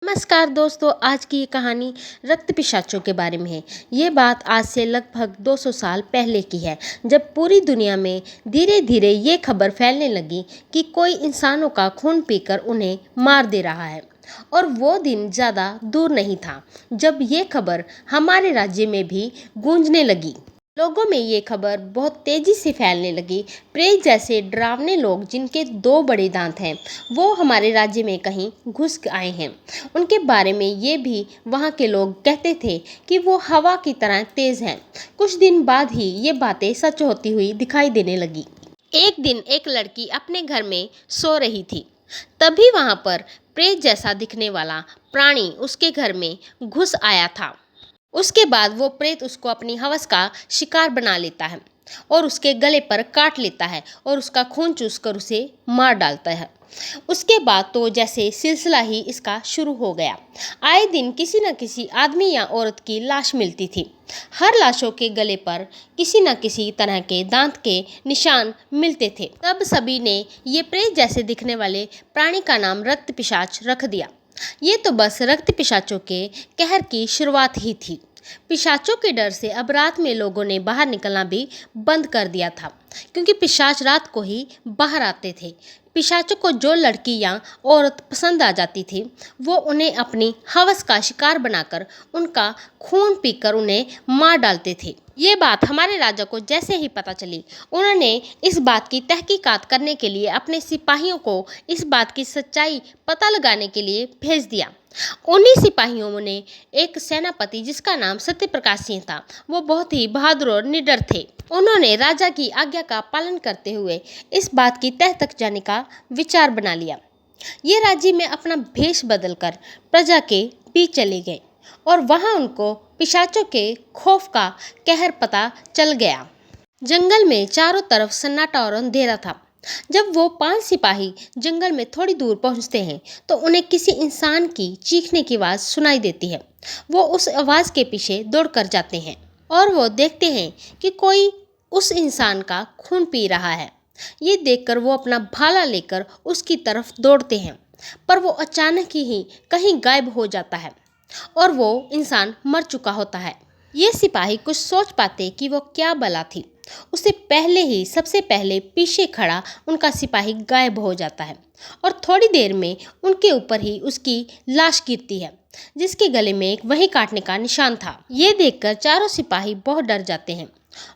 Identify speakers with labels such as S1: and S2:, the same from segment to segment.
S1: नमस्कार दोस्तों, आज की ये कहानी रक्त पिशाचों के बारे में है। ये बात आज से लगभग 200 साल पहले की है, जब पूरी दुनिया में धीरे धीरे ये खबर फैलने लगी कि कोई इंसानों का खून पीकर उन्हें मार दे रहा है। और वो दिन ज़्यादा दूर नहीं था जब ये खबर हमारे राज्य में भी गूंजने लगी। लोगों में ये खबर बहुत तेज़ी से फैलने लगी। प्रेत जैसे डरावने लोग जिनके दो बड़े दांत हैं, वो हमारे राज्य में कहीं घुस आए हैं। उनके बारे में ये भी वहाँ के लोग कहते थे कि वो हवा की तरह तेज़ हैं। कुछ दिन बाद ही ये बातें सच होती हुई दिखाई देने लगी। एक दिन एक लड़की अपने घर में सो रही थी। तभी वहाँ पर प्रेत जैसा दिखने वाला प्राणी उसके घर में घुस आया था। उसके बाद वो प्रेत उसको अपनी हवस का शिकार बना लेता है और उसके गले पर काट लेता है और उसका खून चूसकर उसे मार डालता है। उसके बाद तो जैसे सिलसिला ही इसका शुरू हो गया। आए दिन किसी न किसी आदमी या औरत की लाश मिलती थी। हर लाशों के गले पर किसी न किसी तरह के दांत के निशान मिलते थे। तब सभी ने ये प्रेत जैसे दिखने वाले प्राणी का नाम रक्त पिशाच रख दिया। ये तो बस रक्त पिशाचों के कहर की शुरुआत ही थी। पिशाचों के डर से अब रात में लोगों ने बाहर निकलना भी बंद कर दिया था, क्योंकि पिशाच रात को ही बाहर आते थे। पिशाचों को जो लड़की या औरत पसंद आ जाती थी, वो उन्हें अपनी हवस का शिकार बनाकर उनका खून पीकर उन्हें मार डालते थे। ये बात हमारे राजा को जैसे ही पता चली, उन्होंने इस बात की तहकीकात करने के लिए अपने सिपाहियों को इस बात की सच्चाई पता लगाने के लिए भेज दिया। उन्हीं सिपाहियों ने एक सेनापति जिसका नाम सत्यप्रकाश सिंह था, वो बहुत ही बहादुर और निडर थे। उन्होंने राजा की आज्ञा का पालन करते हुए इस बात की तह तक जाने का विचार बना लिया। ये राज्य में अपना भेष बदलकर प्रजा के बीच चले गए और वहां उनको पिशाचों के खौफ का कहर पता चल गया। जंगल में चारों तरफ सन्नाटा और अंधेरा था। जब वो 5 सिपाही जंगल में थोड़ी दूर पहुंचते हैं तो उन्हें किसी इंसान की चीखने की आवाज़ सुनाई देती है। वो उस आवाज़ के पीछे दौड़कर जाते हैं और वो देखते हैं कि कोई उस इंसान का खून पी रहा है। ये देखकर वो अपना भाला लेकर उसकी तरफ दौड़ते हैं, पर वो अचानक ही कहीं गायब हो जाता है और वो इंसान मर चुका होता है। ये सिपाही कुछ सोच पाते कि वो क्या बला थी। उससे पहले ही सबसे पहले पीछे खड़ा उनका सिपाही गायब हो जाता है और थोड़ी देर में उनके ऊपर ही उसकी लाश गिरती है, जिसके गले में एक वही काटने का निशान था। ये देखकर चारों सिपाही बहुत डर जाते हैं।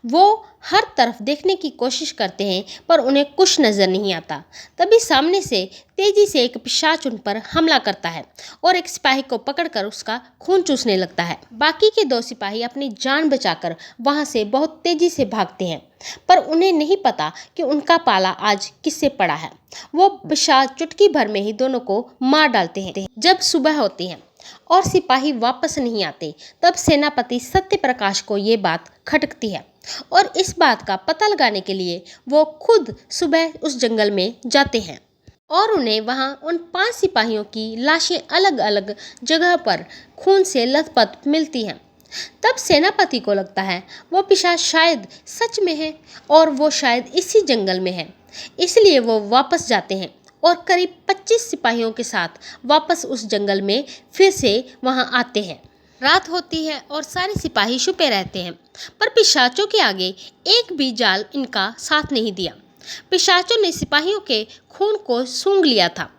S1: वो हर तरफ देखने की कोशिश करते हैं, पर उन्हें कुछ नजर नहीं आता। तभी सामने से तेजी से एक पिशाच उन पर हमला करता है और एक सिपाही को पकड़कर उसका खून चूसने लगता है। बाकी के 2 सिपाही अपनी जान बचाकर वहां से बहुत तेजी से भागते हैं, पर उन्हें नहीं पता कि उनका पाला आज किससे पड़ा है। वो पिशाच चुटकी भर में ही दोनों को मार डालते हैं। जब सुबह होती है और सिपाही वापस नहीं आते, तब सेनापति सत्यप्रकाश को ये बात खटकती है और इस बात का पता लगाने के लिए वो खुद सुबह उस जंगल में जाते हैं और उन्हें वहां उन 5 सिपाहियों की लाशें अलग अलग जगह पर खून से लथपथ मिलती हैं। तब सेनापति को लगता है वो पिशाच शायद सच में है और वो शायद इसी जंगल में है। इसलिए वो वापस जाते हैं और करीब 25 सिपाहियों के साथ वापस उस जंगल में फिर से वहां आते हैं। रात होती है और सारे सिपाही छुपे रहते हैं, पर पिशाचों के आगे एक भी जाल इनका साथ नहीं दिया। पिशाचों ने सिपाहियों के खून को सूंघ लिया था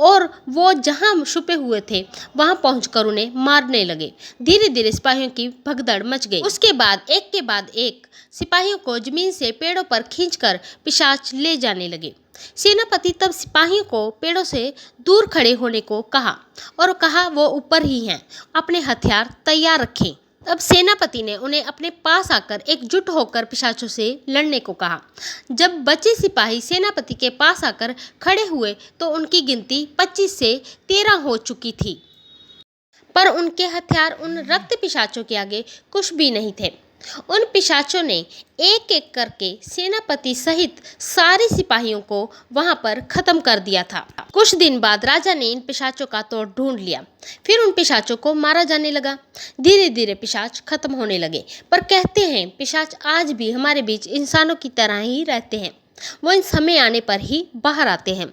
S1: और वो जहां छुपे हुए थे वहां पहुंचकर उन्हें मारने लगे। धीरे धीरे सिपाहियों की भगदड़ मच गई। उसके बाद एक के बाद एक सिपाहियों को जमीन से पेड़ों पर खींचकर पिशाच ले जाने लगे। सेनापति तब सिपाहियों को पेड़ों से दूर खड़े होने को कहा और कहा वो ऊपर ही हैं, अपने हथियार तैयार रखें। तब सेनापति ने उन्हें अपने पास आकर एकजुट होकर पिशाचों से लड़ने को कहा। जब बचे सिपाही सेनापति के पास आकर खड़े हुए तो उनकी गिनती 25 से 13 हो चुकी थी, पर उनके हथियार उन रक्त पिशाचों के आगे कुछ भी नहीं थे। उन पिशाचों ने एक एक करके सेनापति सहित सारे सिपाहियों को वहां पर खत्म कर दिया था। कुछ दिन बाद राजा ने इन पिशाचों का तोड़ ढूंढ लिया। फिर उन पिशाचों को मारा जाने लगा। धीरे धीरे पिशाच खत्म होने लगे, पर कहते हैं पिशाच आज भी हमारे बीच इंसानों की तरह ही रहते हैं। वो इन समय आने पर ही बाहर आते हैं।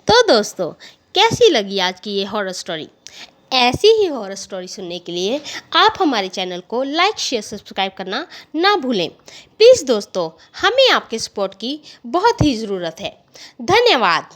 S1: तो दोस्तों, कैसी लगी आज की ये हॉरर स्टोरी? ऐसी ही हॉरर स्टोरी सुनने के लिए आप हमारे चैनल को लाइक शेयर सब्सक्राइब करना ना भूलें। प्लीज़ दोस्तों, हमें आपके सपोर्ट की बहुत ही ज़रूरत है। धन्यवाद।